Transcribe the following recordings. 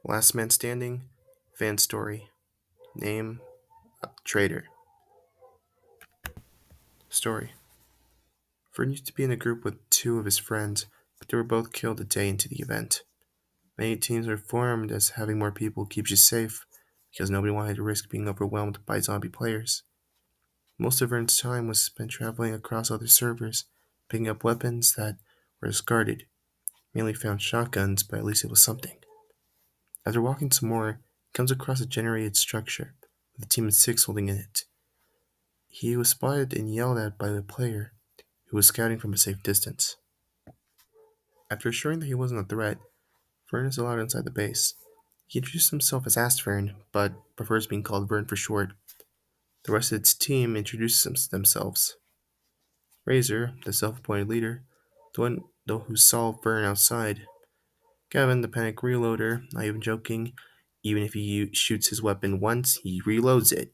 Last Man Standing, fan story, name, traitor. Story. Vern used to be in a group with two of his friends, but they were both killed a day into the event. Many teams were formed as having more people keeps you safe, because nobody wanted to risk being overwhelmed by zombie players. Most of Vern's time was spent traveling across other servers, picking up weapons that were discarded. Mainly found shotguns, but at least it was something. After walking some more, he comes across a generated structure, with a team of six holding in it. He was spotted and yelled at by the player, who was scouting from a safe distance. After assuring that he wasn't a threat, Vern is allowed inside the base. He introduced himself as Astvern, but prefers being called Vern for short. The rest of its team introduces themselves. Razor, the self-appointed leader, the one though who saw Vern outside. Gavin, the panic reloader, not even joking. Even if he shoots his weapon once, he reloads it.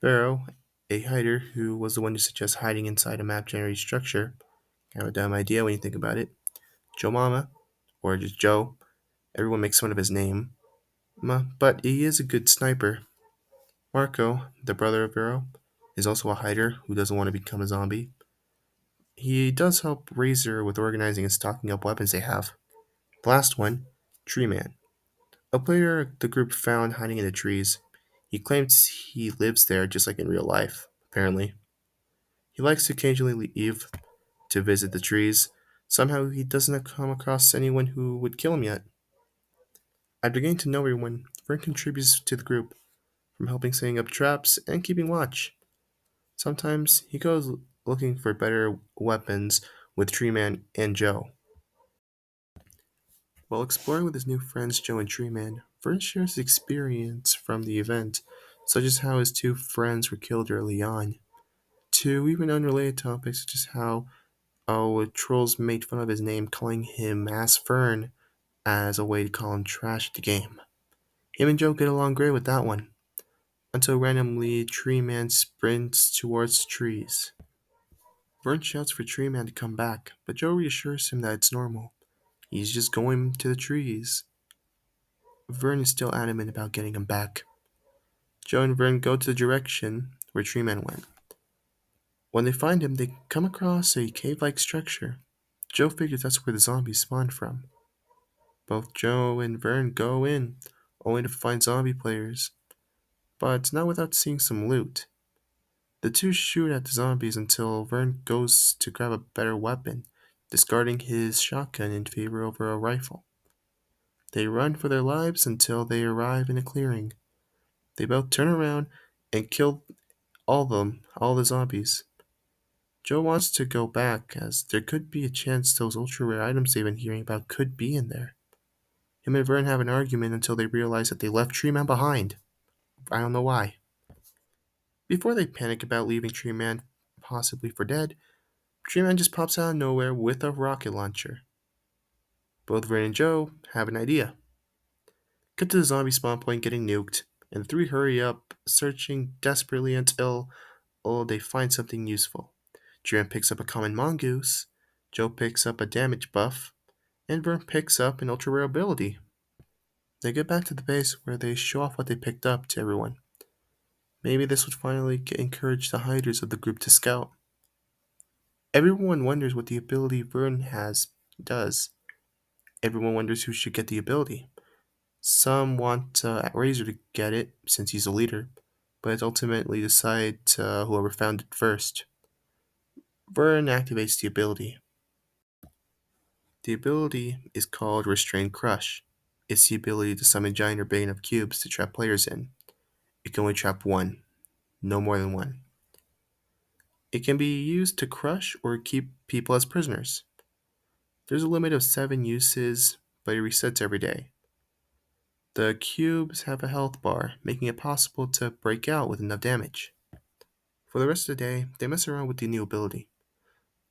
Barrow, a hider who was the one who suggests hiding inside a map-generated structure. Kind of a dumb idea when you think about it. Joe Mama, or just Joe. Everyone makes fun of his name. But he is a good sniper. Marco, the brother of Vero, is also a hider who doesn't want to become a zombie. He does help Razor with organizing and stocking up weapons they have. The last one, Tree Man, a player the group found hiding in the trees. He claims he lives there just like in real life, apparently. He likes to occasionally leave to visit the trees. Somehow he doesn't come across anyone who would kill him yet. After getting to know everyone, Vern contributes to the group, from helping setting up traps and keeping watch. Sometimes he goes looking for better weapons with Treeman and Joe. While exploring with his new friends Joe and Treeman, Vern shares his experience from the event, such as how his two friends were killed early on, to even unrelated topics such as how trolls made fun of his name, calling him Ass Fern as a way to call him trash at the game. Him and Joe get along great with that one, until randomly Treeman sprints towards trees. Vern shouts for Treeman to come back, but Joe reassures him that it's normal. He's just going to the trees. Vern is still adamant about getting him back. Joe and Vern go to the direction where Treeman went. When they find him, they come across a cave-like structure. Joe figures that's where the zombies spawned from. Both Joe and Vern go in, only to find zombie players, but not without seeing some loot. The two shoot at the zombies until Vern goes to grab a better weapon, discarding his shotgun in favor of a rifle. They run for their lives until they arrive in a clearing. They both turn around and kill all the zombies. Joe wants to go back, as there could be a chance those ultra rare items they've been hearing about could be in there. Him and Vern have an argument until they realize that they left Treeman behind. I don't know why. Before they panic about leaving Treeman possibly for dead, Treeman just pops out of nowhere with a rocket launcher. Both Vern and Joe have an idea. Cut to the zombie spawn point getting nuked, and the three hurry up, searching desperately until they find something useful. Treeman picks up a common mongoose, Joe picks up a damage buff, and Vern picks up an ultra rare ability. They get back to the base where they show off what they picked up to everyone. Maybe this would finally encourage the hiders of the group to scout. Everyone wonders what the ability Vern has does. Everyone wonders who should get the ability. Some want Razor to get it since he's a leader, but it's ultimately decided whoever found it first. Vern activates the ability. The ability is called Restrained Crush. It's the ability to summon giant or bane of cubes to trap players in. It can only trap one, no more than one. It can be used to crush or keep people as prisoners. There's a limit of 7 uses, but it resets every day. The cubes have a health bar, making it possible to break out with enough damage. For the rest of the day, they mess around with the new ability.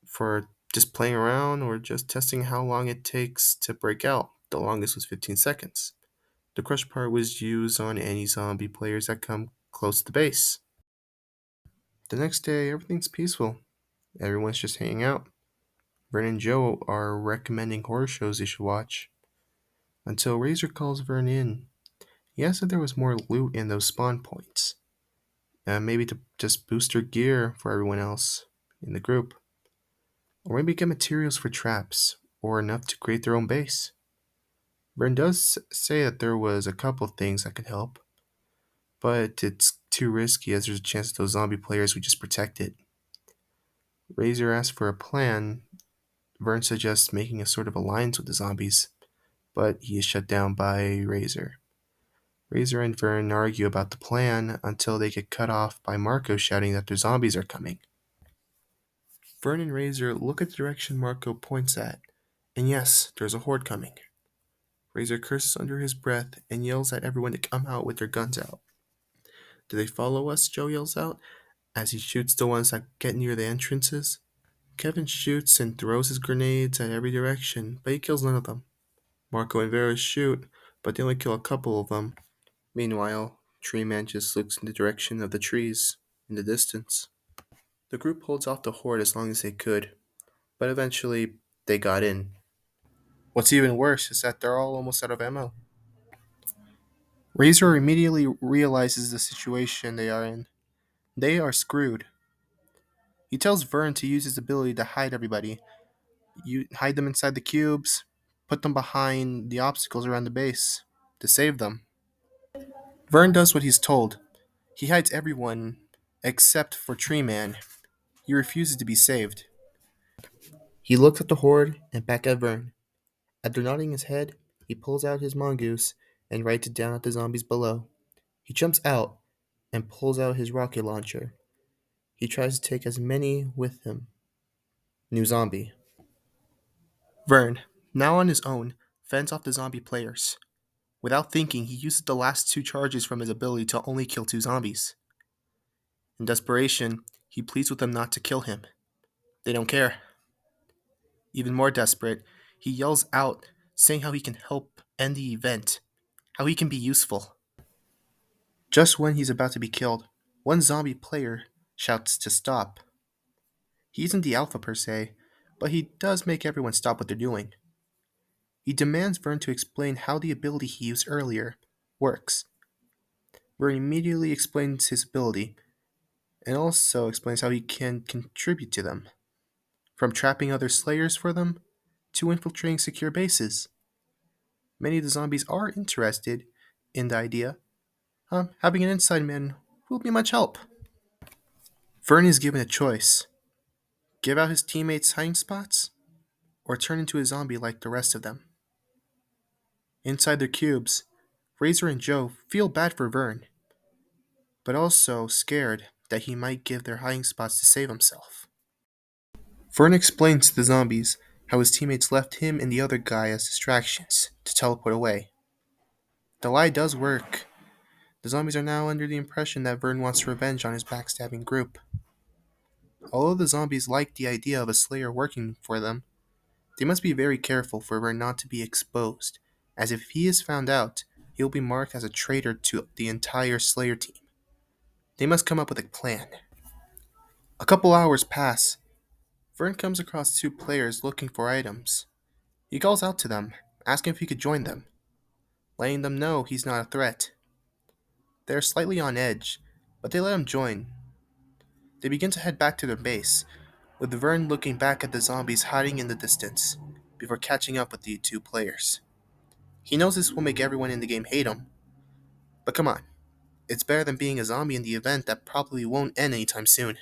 For just playing around or just testing how long it takes to break out, the longest was 15 seconds. The crush part was used on any zombie players that come close to the base. The next day, everything's peaceful. Everyone's just hanging out. Vern and Joe are recommending horror shows they should watch. until Razor calls Vern in. He asked if there was more loot in those spawn points, maybe to just boost their gear for everyone else in the group, or maybe get materials for traps, or enough to create their own base. Vern does say that there was a couple things that could help, but it's too risky as there's a chance that those zombie players would just protect it. Razor asks for a plan. Vern suggests making a sort of alliance with the zombies, but he is shut down by Razor. Razor and Vern argue about the plan until they get cut off by Marco shouting that the zombies are coming. Vern and Razor look at the direction Marco points at, and yes, there's a horde coming. Razor curses under his breath and yells at everyone to come out with their guns out. Do they follow us? Joe yells out as he shoots the ones that get near the entrances. Kevin shoots and throws his grenades at every direction, but he kills none of them. Marco and Vera shoot, but they only kill a couple of them. Meanwhile, Tree Man just looks in the direction of the trees in the distance. The group holds off the horde as long as they could, but eventually they got in. What's even worse is that they're all almost out of ammo. Razor immediately realizes the situation they are in. They are screwed. He tells Vern to use his ability to hide everybody. You hide them inside the cubes, put them behind the obstacles around the base to save them. Vern does what he's told. He hides everyone except for Tree Man. He refuses to be saved. He looks at the horde and back at Vern. After nodding his head, he pulls out his mongoose and writes it down at the zombies below. He jumps out and pulls out his rocket launcher. He tries to take as many with him. New zombie. Vern, now on his own, fends off the zombie players. Without thinking, he uses the last two charges from his ability to only kill two zombies. In desperation, he pleads with them not to kill him. They don't care. Even more desperate, he yells out, saying how he can help end the event, how he can be useful. Just when he's about to be killed, one zombie player shouts to stop. He isn't the alpha per se, but he does make everyone stop what they're doing. He demands Vern to explain how the ability he used earlier works. Vern immediately explains his ability, and also explains how he can contribute to them, from trapping other slayers for them to infiltrating secure bases. Many of the zombies are interested in the idea. Having an inside man will be much help. Vern is given a choice: give out his teammates' hiding spots, or turn into a zombie like the rest of them. Inside their cubes, Razor and Joe feel bad for Vern, but also scared that he might give their hiding spots to save himself. Vern explains to the zombies how his teammates left him and the other guy as distractions to teleport away. The lie does work. The zombies are now under the impression that Vern wants revenge on his backstabbing group. Although the zombies like the idea of a slayer working for them, they must be very careful for Vern not to be exposed, as if he is found out, he will be marked as a traitor to the entire Slayer team. They must come up with a plan. A couple hours pass. Vern comes across two players looking for items. He calls out to them, asking if he could join them, letting them know he's not a threat. They are slightly on edge, but they let him join. They begin to head back to their base, with Vern looking back at the zombies hiding in the distance, before catching up with the two players. He knows this will make everyone in the game hate him, but come on, it's better than being a zombie in the event that probably won't end anytime soon.